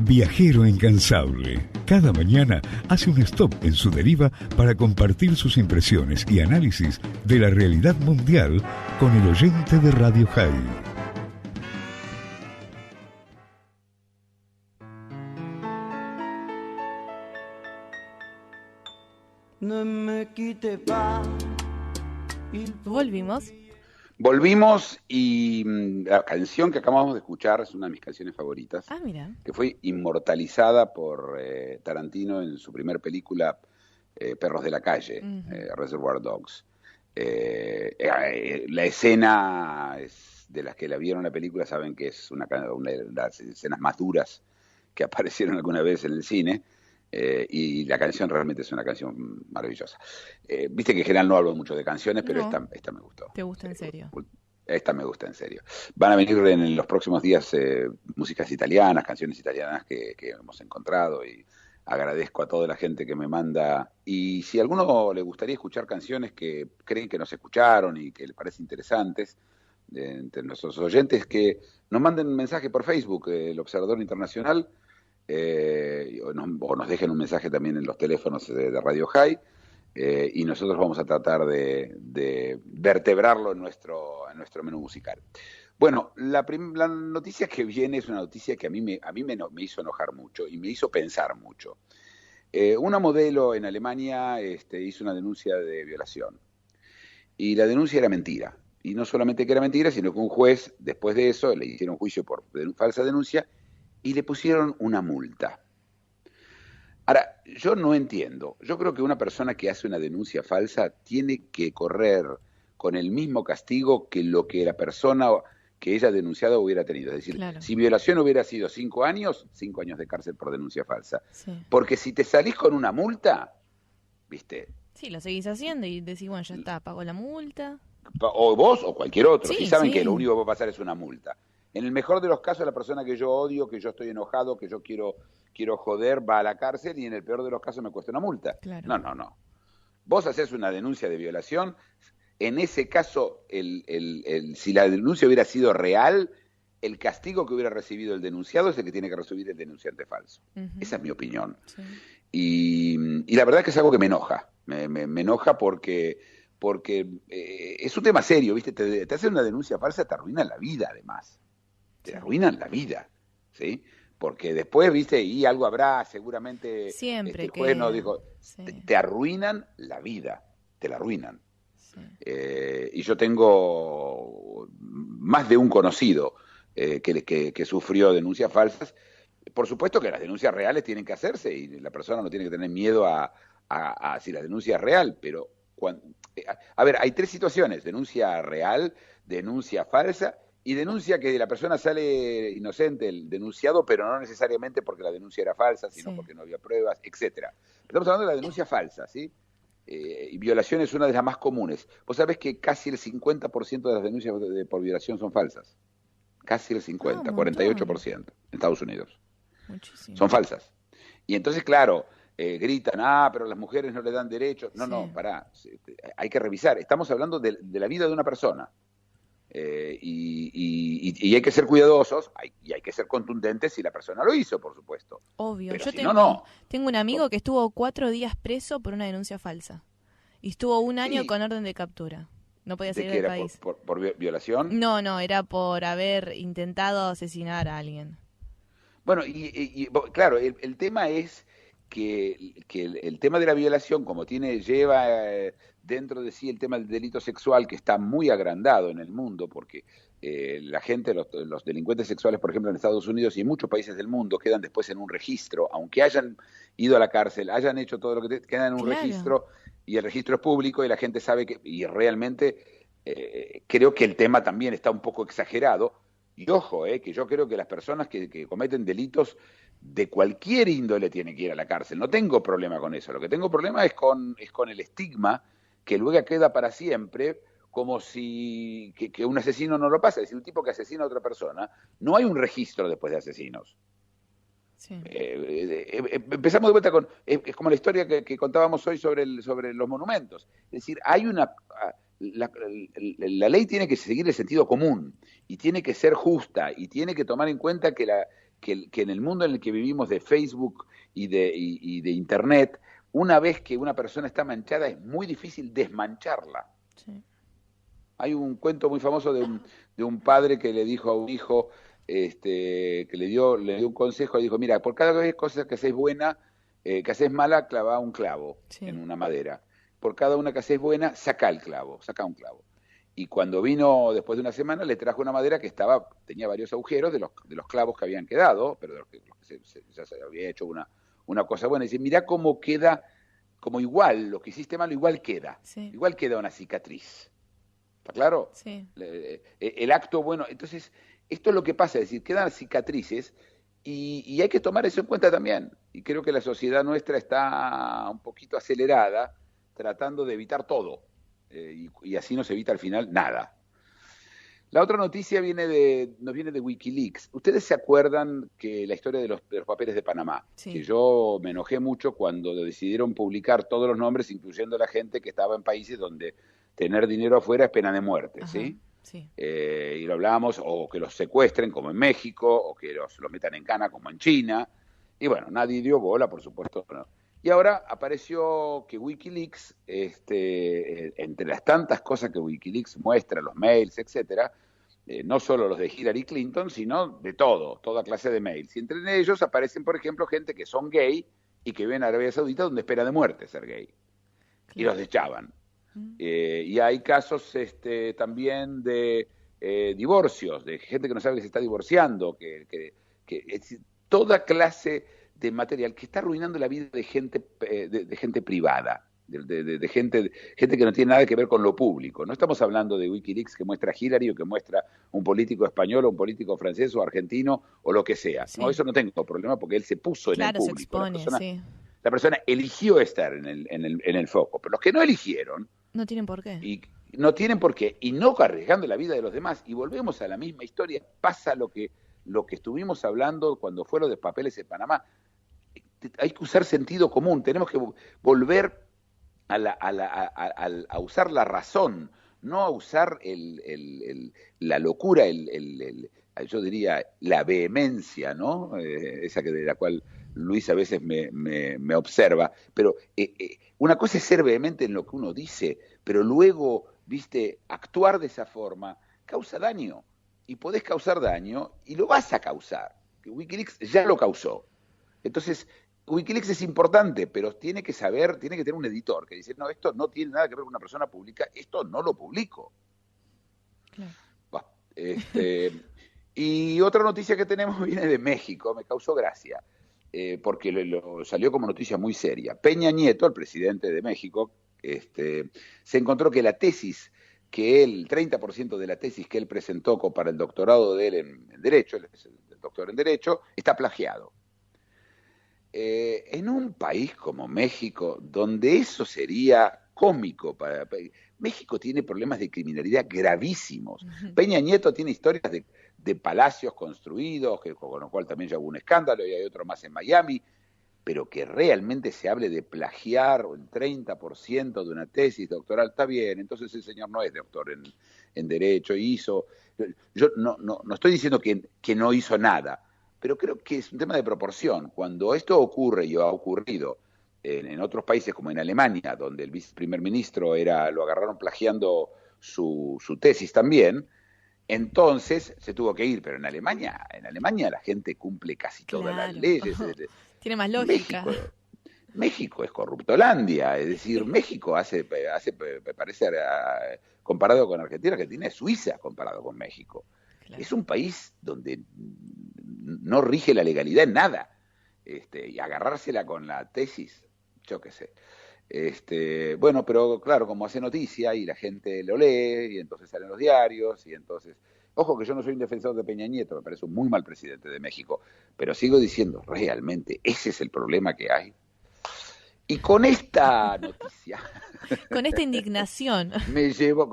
A: Viajero incansable. Cada mañana hace un stop en su deriva para compartir sus impresiones y análisis de la realidad mundial con el oyente de Radio High.
C: No me quite pa.
D: Volvimos y la canción que acabamos de escuchar es una de mis canciones favoritas.
B: Ah, mira.
D: Que fue inmortalizada por Tarantino en su primer película, Perros de la Calle, Reservoir Dogs. La escena es de las que la vieron la película saben que es una de las escenas más duras que aparecieron alguna vez en el cine. Y la canción realmente es una canción maravillosa. Viste que en general no hablo mucho de canciones, pero esta me gustó.
B: ¿Te gusta en serio?
D: Esta me gusta en serio. Van a venir en los próximos días músicas italianas, canciones italianas que hemos encontrado y agradezco a toda la gente que me manda. Y si a alguno le gustaría escuchar canciones que creen que nos escucharon y que les parecen interesantes, entre nuestros oyentes, que nos manden un mensaje por Facebook, el Observador Internacional, o nos dejen un mensaje también en los teléfonos de Radio High, y nosotros vamos a tratar de vertebrarlo en nuestro menú musical. Bueno, la noticia que viene es una noticia que a mí me hizo enojar mucho y me hizo pensar mucho. Una modelo en Alemania hizo una denuncia de violación y la denuncia era mentira. Y no solamente que era mentira, sino que un juez, después de eso, le hicieron juicio por falsa denuncia y le pusieron una multa. Ahora, yo no entiendo. Yo creo que una persona que hace una denuncia falsa tiene que correr con el mismo castigo que lo que la persona que ella denunciado hubiera tenido. Es decir, claro, si violación hubiera sido 5 años, 5 años de cárcel por denuncia falsa. Sí. Porque si te salís con una multa, ¿viste?
B: Sí, lo seguís haciendo y decís, bueno, ya está, pago la multa.
D: o vos o cualquier otro,
B: Sí,
D: si saben
B: sí.
D: que lo único que va a pasar es una multa. En el mejor de los casos, la persona que yo odio, que yo estoy enojado, que yo quiero joder, va a la cárcel, y en el peor de los casos me cuesta una multa.
B: Claro.
D: No. Vos haces una denuncia de violación, en ese caso, si la denuncia hubiera sido real, el castigo que hubiera recibido el denunciado es el que tiene que recibir el denunciante falso. Esa es mi opinión.
B: Sí.
D: Y la verdad que es algo que me enoja. Me enoja porque es un tema serio, ¿viste? Te hacen una denuncia falsa, te arruinan la vida, además. Te arruinan la vida, ¿sí? Porque después, ¿viste? Y algo habrá, seguramente.
B: Siempre
D: el juez
B: que...
D: no dijo.
B: Sí.
D: Te arruinan la vida, te la arruinan.
B: Sí.
D: Y yo tengo más de un conocido que sufrió denuncias falsas. Por supuesto que las denuncias reales tienen que hacerse y la persona no tiene que tener miedo a si la denuncia es real, pero a ver, hay tres situaciones: denuncia real, denuncia falsa y denuncia que la persona sale inocente, el denunciado, pero no necesariamente porque la denuncia era falsa, sino porque no había pruebas, etcétera. Estamos hablando de la denuncia falsa, ¿sí? Y violación es una de las más comunes. Vos sabés que casi el 50% de las denuncias por violación son falsas. Casi el 50, 48% en Estados Unidos.
B: Muchísimo.
D: Son falsas. Y entonces, claro, gritan, pero las mujeres no le dan derechos. No, pará, hay que revisar. Estamos hablando de la vida de una persona. Y hay que ser cuidadosos y hay que ser contundentes si la persona lo hizo, por supuesto.
B: Obvio.
D: Pero
B: Yo
D: si
B: tengo un amigo que estuvo 4 días preso por una denuncia falsa. Y estuvo 1 año con orden de captura. No podía salir del país.
D: ¿Por violación?
B: No, era por haber intentado asesinar a alguien.
D: Bueno, claro, el tema es que el tema de la violación, como lleva dentro de sí el tema del delito sexual, que está muy agrandado en el mundo, porque la gente, los delincuentes sexuales, por ejemplo, en Estados Unidos y en muchos países del mundo, quedan después en un registro, aunque hayan ido a la cárcel, hayan hecho todo lo que quedan en un registro, y el registro es público y la gente sabe que, y realmente creo que el tema también está un poco exagerado. Y ojo, que yo creo que las personas que cometen delitos de cualquier índole tienen que ir a la cárcel. No tengo problema con eso. Lo que tengo problema es con el estigma que luego queda para siempre, como si que un asesino no lo pasa. Es decir, un tipo que asesina a otra persona, no hay un registro después de asesinos. Sí. Empezamos de vuelta con... Es como la historia que contábamos hoy sobre los monumentos. Es decir, hay una... La ley tiene que seguir el sentido común y tiene que ser justa y tiene que tomar en cuenta que en el mundo en el que vivimos de Facebook y de Internet, una vez que una persona está manchada es muy difícil desmancharla. Sí. Hay un cuento muy famoso de un padre que le dijo a un hijo, que le dio un consejo y dijo: mira, por cada vez cosa que haces buena, que haces mala, clava un clavo en una madera. Por cada una que haces buena, saca un clavo. Y cuando vino después de una semana, le trajo una madera que tenía varios agujeros de los clavos que habían quedado, pero de los que ya se había hecho una cosa buena. Y dice: mirá cómo queda, como igual, lo que hiciste malo igual queda. Sí. Igual queda una cicatriz. ¿Está claro?
B: Sí.
D: El acto bueno. Entonces, esto es lo que pasa, es decir, quedan cicatrices y hay que tomar eso en cuenta también. Y creo que la sociedad nuestra está un poquito acelerada, tratando de evitar todo, y así no se evita al final nada. La otra noticia nos viene de Wikileaks. ¿Ustedes se acuerdan que la historia de los papeles de Panamá? Sí. Que yo me enojé mucho cuando decidieron publicar todos los nombres, incluyendo la gente que estaba en países donde tener dinero afuera es pena de muerte. Ajá, ¿sí? Sí. Y lo hablábamos, o que los secuestren, como en México, o que los metan en cana, como en China. Y bueno, nadie dio bola, por supuesto, no. Y ahora apareció que Wikileaks, entre las tantas cosas que Wikileaks muestra, los mails, etcétera, no solo los de Hillary Clinton, sino de toda clase de mails. Y entre ellos aparecen, por ejemplo, gente que son gay y que viven a Arabia Saudita, donde es pena de muerte ser gay. Claro. Y los desechaban. Y hay casos también de divorcios, de gente que no sabe que se está divorciando, que es toda clase de material que está arruinando la vida de gente privada, de gente que no tiene nada que ver con lo público. No estamos hablando de Wikileaks que muestra a Hillary o que muestra un político español o un político francés o argentino o lo que sea. Sí. No, eso no tengo problema porque él se puso en el público. Se expone, la persona eligió estar en el foco, pero los que no eligieron...
B: No tienen por qué.
D: No tienen por qué, y no arriesgando la vida de los demás. Y volvemos a la misma historia, pasa lo que estuvimos hablando cuando fueron los papeles en Panamá. Hay que usar sentido común, tenemos que volver a usar la razón, no a usar la locura, yo diría la vehemencia, ¿no? Esa de la cual Luis a veces me observa, pero una cosa es ser vehemente en lo que uno dice, pero luego, viste, actuar de esa forma causa daño, y podés causar daño, y lo vas a causar. Wikileaks ya lo causó. Entonces, Wikileaks es importante, pero tiene que tener un editor que dice, no, esto no tiene nada que ver con una persona pública, esto no lo publico.
B: Claro.
D: Bah, y otra noticia que tenemos viene de México, me causó gracia, porque salió como noticia muy seria. Peña Nieto, el presidente de México, se encontró que el 30% de la tesis que él presentó para el doctorado de él en Derecho, él es el doctor en Derecho, está plagiado. En un país como México, donde eso sería cómico, México tiene problemas de criminalidad gravísimos. Peña Nieto tiene historias de palacios construidos, con lo cual también ya hubo un escándalo, y hay otro más en Miami, pero que realmente se hable de plagiar el 30% de una tesis doctoral, está bien, entonces el señor no es doctor en Derecho, yo no estoy diciendo que no hizo nada, pero creo que es un tema de proporción. Cuando esto ocurre, y ha ocurrido en otros países como en Alemania, donde el viceprimer ministro lo agarraron plagiando su tesis también, entonces se tuvo que ir, pero en Alemania la gente cumple casi todas las leyes.
B: Tiene más lógica.
D: México es corruptolandia, es decir, México hace parecer, comparado con Argentina es Suiza comparado con México. Claro. Es un país donde no rige la legalidad en nada, y agarrársela con la tesis, yo qué sé. Bueno, pero claro, como hace noticia y la gente lo lee, y entonces salen los diarios, y entonces... Ojo que yo no soy un defensor de Peña Nieto, me parece un muy mal presidente de México, pero sigo diciendo, realmente, ese es el problema que hay. Y con esta noticia...
B: con esta indignación.
D: me llevo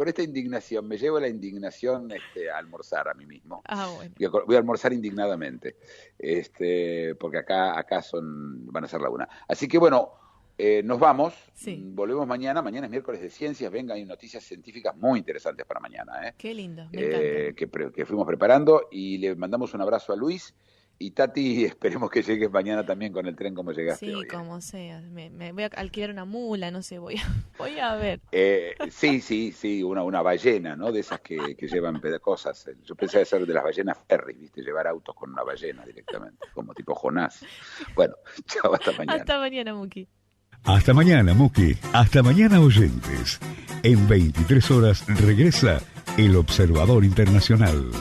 D: la indignación a almorzar a mí mismo.
B: Bueno.
D: Voy a almorzar indignadamente, porque acá van a ser la 1. Así que bueno, nos vamos,
B: sí.
D: Volvemos mañana es miércoles de ciencias, hay noticias científicas muy interesantes para mañana.
B: Qué lindo, me encanta.
D: Que fuimos preparando, y le mandamos un abrazo a Luis. Y Tati, esperemos que llegues mañana también con el tren como llegaste hoy.
B: Sí, como sea. Me voy a alquilar una mula, no sé, voy a ver.
D: Sí, una ballena, ¿no? De esas que llevan cosas. Yo pensaba hacer de las ballenas ferry, ¿viste? Llevar autos con una ballena directamente, como tipo Jonás. Bueno, chao, hasta mañana.
B: Hasta mañana, Muki.
A: Hasta mañana, Muki. Hasta mañana, oyentes. En 23 horas regresa El Observador Internacional.